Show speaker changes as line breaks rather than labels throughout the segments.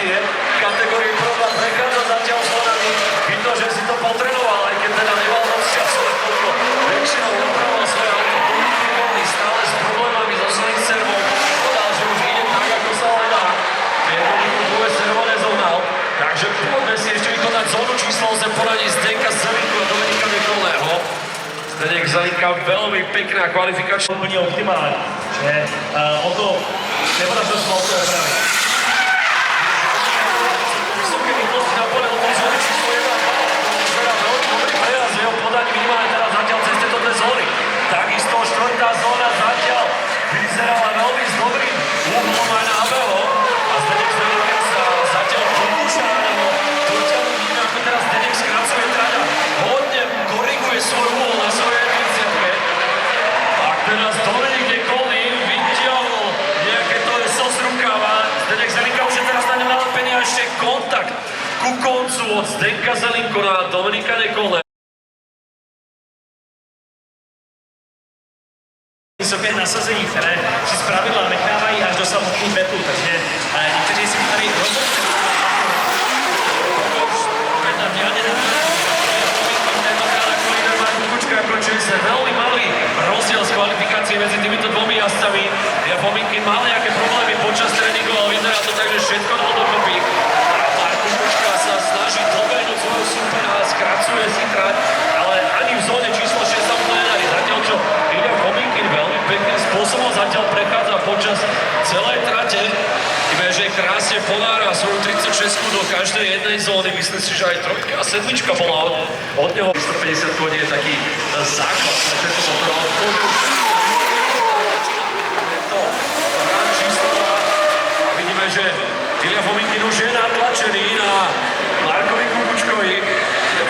kvalifikácie v kategórii prvá prechádza zatiaľ s Honami. Vidno, že si to potrenoval, aj keď teda nemal moc času, koľko väčšinou opravoval svoje auto. Pohyblivý, stále s problémami so svojím servom. Povedal, že už ide tak, ako sa len dá. Jednoducho druhé servové zónal. Takže poďme si ešte vykonať zónu číslo 8 poradí Zdenka Zelinku a Dominika Mikulného. Zdeněk Zelinka veľmi pekná kvalifikačná.
Úplně optimální, že o to nepodařilo se auto opravit.
Vysoké rychlosti na pole, o tom zóny číslo 1 a 2. Vyzerá veľmi dobrý prejazd, jeho podaní minimálne teraz zatiaľ cez tieto dve zóny. Takisto štvrtá zóna zatiaľ vyzerala veľmi s dobrým úhlom aj na ABO. A Zdeněk Zelinka sa zatiaľ pokúša, alebo dotiaľu vidíme, ako teraz Zdeněk skracuje traťa. Hodne koriguje svoj úhol na svojej 35. A teraz Dominik Nekolný vytiahol nejaké to eso z rukáva. Zdeněk Zelinka už je teraz na ňom nalepený a ešte kontakt ku koncu od Zdenka Zelinku na Dominika Nekolného.
Vysoké nasazení, které si zpravidla nechávají až do samotných betů, takže někteří si tady rozhodně
Akože sa veľmi malý rozdiel z kvalifikácie medzi týmito dvomi jazdcami. Fominkin mal nejaké problémy počas tréningu, ale vyzerá to tak, že všetko dal dokopy. Marek Kukučka sa snaží dobehnúť svojho supera a skracuje si trať, ale ani v zóne číslo 6 sa mu to nedarí. Zatiaľ čo Ilja Fominkin veľmi pekným spôsobom zatiaľ prechádza počas celej trate. Vidíme, že krásne ponára svoju 36 do každej jednej zóny. Myslím si, že aj trojka a sedmička bola od neho. 150 koní je taký základ na tento motorov. A vidíme, že Ilja Fominkin už je natlačený na Markovi Kukučkovi.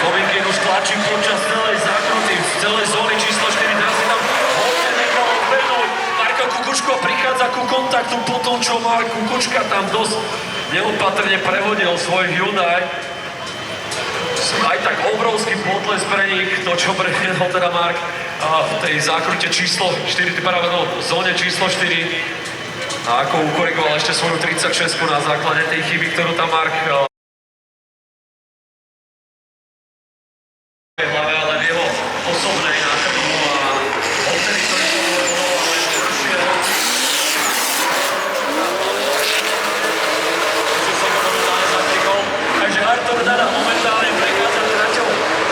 Fominkin už tlačí počas celej zákruty, z celej zóny číslo 4. Teraz si tam hodne nechal odbehnúť. Marko Kukučko prichádza ku kontaktu po tom, čo Mark Kukučka tam dosť neopatrne prehodil svoj Hyundai. Aj tak obrovský potles pre nich, to čo previedol teda Mark v tej zákrute číslo 4, v zóne číslo 4. A ako ukorigoval ešte svoju 36 na základe tej chyby, ktorú tam Mark hlave, ale v jeho osobnej nákrbu a odtedy to nebolo, ale nevršiel. Takže Artur Dada momentálne prechádza traťou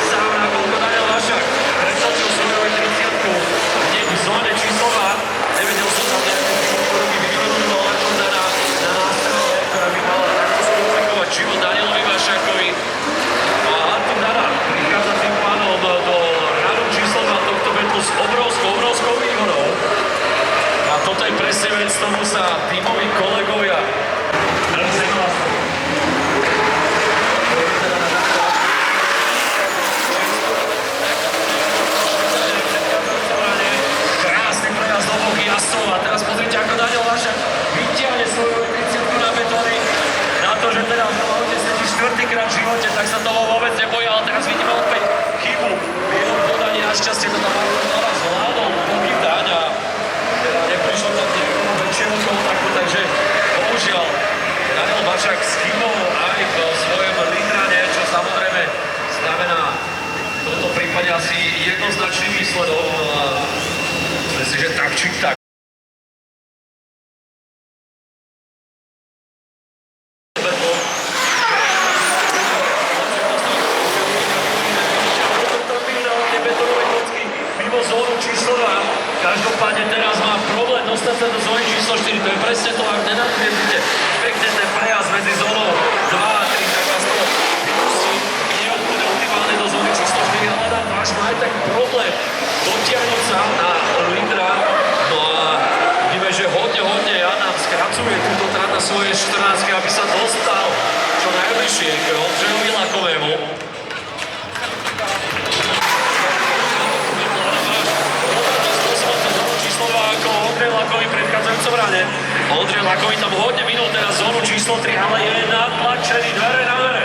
sám na koľko Daniel Vašák. Predstačil svoju 30-ku hneď v zóne číslo 2. Nevedel som tam nejakú ktorú by vyvinul Artur Dada na nástrele, ktorá by mala takto skomplikovať život Danielovi Vašákovi. A Artur Dada prichádza tým pánom do radu číslo 2 tohto betlu s obrovskou výhodou. A toto je presne vec, tomu sa tímoví kolegovia a teraz pozrite, ako Daniel Vašák vytiahne svoju 30 na betóny. Na to, že teda v aute sedí štvrtýkrát v živote, tak sa toho vôbec nebojí, ale teraz vidíme opäť chybu v jeho podaní. Našťastie to tam naraz zvládol pochytať a teda neprišlo tam nejakому väčšiemu kontaktu, takže bohužiaľ Daniel Vašák s chybou aj v svojom lídrane, čo samozrejme znamená v tomto prípade asi jednoznačný výsledok. Myslím, že tak či tak. Každopádne teraz má problém dostať sa do zóny číslo 4. To je presne to, ak nenadviezite pekne ten prejazd medzi zónou 2 a 3, tak vás to vypustí neodpúde optimálne do zóny číslo 4, ale tam váš má aj tak problém dotiahnuť sa na lídra. No a vidíme, že hodne Adam skracuje túto trať na svoje 14, aby sa dostal čo najbližšie k Ondřejovi Lakovému. Ondřej Lakový v predchádzajúcom rane. Ondřej Lakový tam hodne minul teraz zónu číslo 3, ale je natlačený dvere na dvere.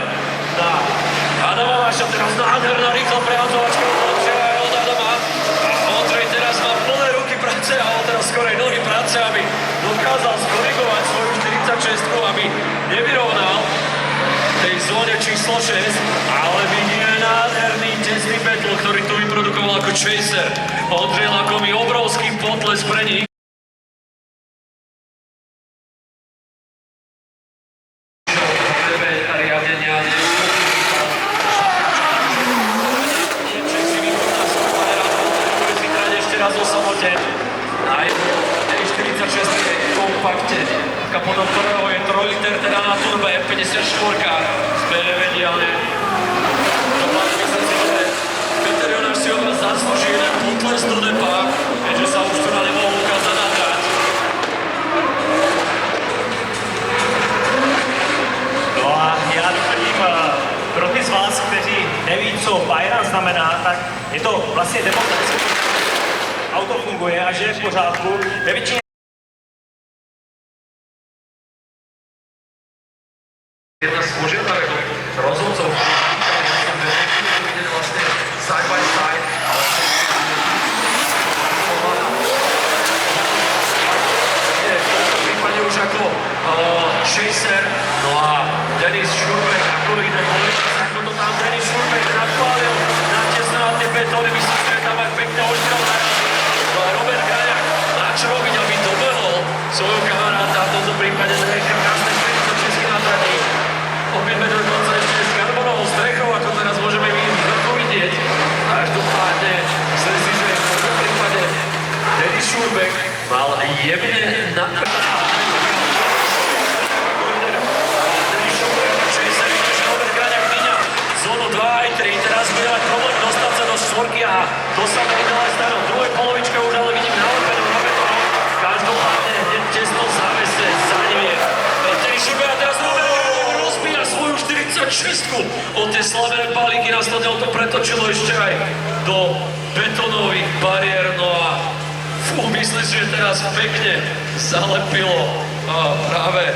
Adama Vaša teraz nádherná rýchla prehádzovačka od Ondřeja aj od Adama. A Ondřej teraz má plné ruky práce, ale teraz skorej nohy práce, aby dokázal skorigovať svoju 46, aby nevyrovnal. ale vidíme nádherný tesný battle, ktorý tu vyprodukoval ako chaser. Ondřej Lakomý, obrovský potles pre nich. Kompakte, potom ktorého je 3 liter teda na turbe, 54-ka z BMW, ale myslím si, že Peter Jonáš si od vás zaslúži jeden potles do depa, keďže sa už tu na nemohol ukázať na trať.
No a já doplním pro ty z vás, kteří neví, co Bayern znamená, tak je to vlastně demonstrace. Auto funguje a že je v pořádku. Ve většině
Jedna z požiadavek od rozhodcov, že vlastne side by side, ale je v tomto prípade už ako chaser, no a Denis Šurbek, ako ide ako to tam Denis Šurbek nadpálil, natesnil na tie betóny, myslím, že tam aj pekne ožral narazil. No a Robert Graňák, na čo robiť, aby dobehol svojho kamaráta, v tomto prípade Drejka krásne 46 na trati. Opäť Medor dokonca ešte s karbonovou strechou, ako teraz môžeme vidieť. Každopádne, myslím si, že v tomto prípade Denis Šurbek mal jemne na Denis Šurbek, chaser, že Robert Graňák vyňa zónu 2 aj 3, teraz bude mať problém dostať sa do štvorky a to sa mi dala stať v druhej polovičke, už ale vidím nalepenú na betónu. Každopádne hneď tesno v závese za ním je Denis Šurbek a teraz rozbíja svoju 46-ku. Od tie slavené balíky na stadión to pretočilo ešte aj do betónových bariér. No a myslím si, že teraz pekne zalepilo práve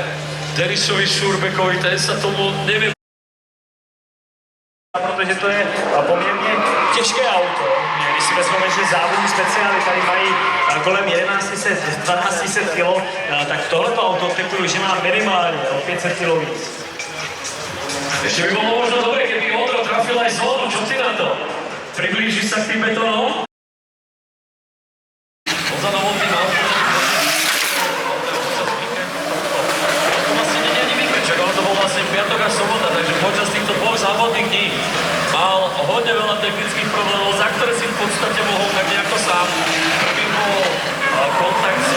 Denisovi Šurbekovi. Ten sa tomu nevie.
protože to je poměrně těžké auto. Když si vezmeme, že závodní speciály tady mají kolem 1100-1200 kg, tak tohleto auto typuju, že má minimálně o 500 kg víc.
Ešte by bolo možno dobre, keby Ondro trafil aj zónu. Čo ty na to? Priblížiš sa k tým betónom? Odzadom tým autom. To vlastne nie je ani víkend, čak, ale to bol vlastne piatok a sobota, takže počas týchto dvoch závodných dní mal hodne veľa technických problémov, za ktoré si v podstate mohol tak nejako sám. Prvý bol kontakt s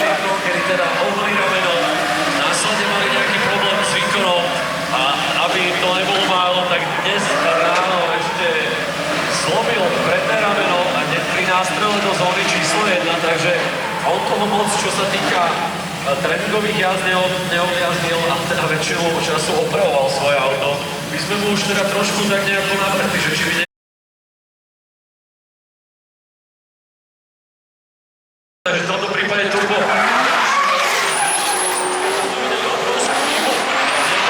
Denko, kedy teda oholí rameno, následne mali nejaký problém s výkonom a aby to nebolo málo, tak dnes ráno ešte zlomil predné rameno a hneď pri nástrele do zóny číslo 1, takže on toho moc, čo sa týka tréningových jazd neodjazdil a teda väčšinu času opravoval svoje auto. My sme mu už teda trošku tak nejako navrhli, že či by takže v tomto prípade turbo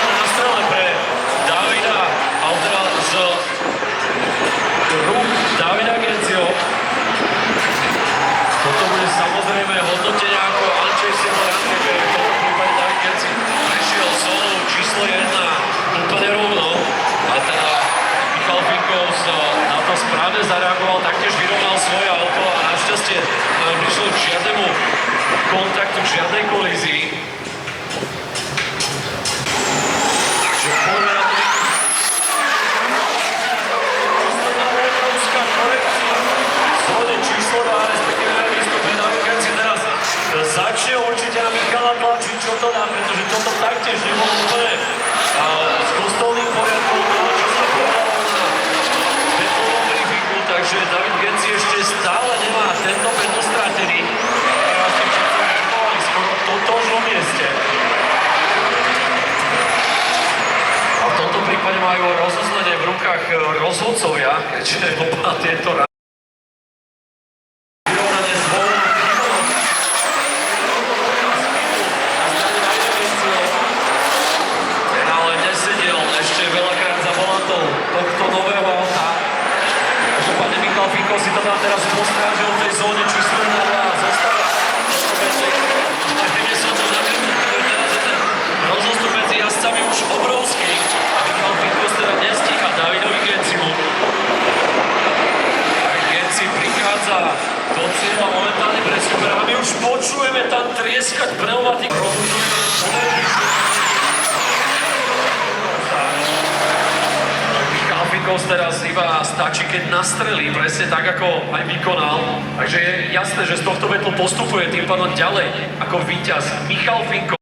na strele pre Davida, ale teda z rúk Davida Genciho. Toto bude samozrejme hodnotenie ako Andrzej Simon, že v tomto prípade David Genci prešiel zónu číslo 1 úplne rovno a teda Michal Finkovs na to správne zareagoval, taktiež vyrovnal svoje auto a našťastie prišlo k žiadnemu kontaktu, k žiadnej kolízii. Takže poďme na to. Obrovská korekcia v zóne číslo 2, respektíve na výstupe David Genci teraz začne určite na Michala tlačiť, čo to dá, pretože toto taktiež nebolo úplne s kostolným poriadkom, čo sa povedalo na betlovom briefingu, takže David Genci ešte stále nemá tento betl stratený. Skoro totožnom mieste. A v tomto prípade majú rozoznanie v rukách rozhodcovia, keďže oba tieto vyrovnanie s voľnou chybou. Ten ale nesedel ešte veľakrát za volantou tohto nového auta. Každopádne Michal Finko si to tam teraz postrážil v tej zóne číslo 1 a zostáva. Rozostup medzi jazdcami už obrovský. Michal Finko A my už počujeme tam trieskať pneumatik. Michal Finkos teraz iba stačí, keď nastrelí, presne tak, ako aj vykonal. Takže je jasné, že z tohto battle postupuje tým pádom ďalej ako víťaz Michal Finkos.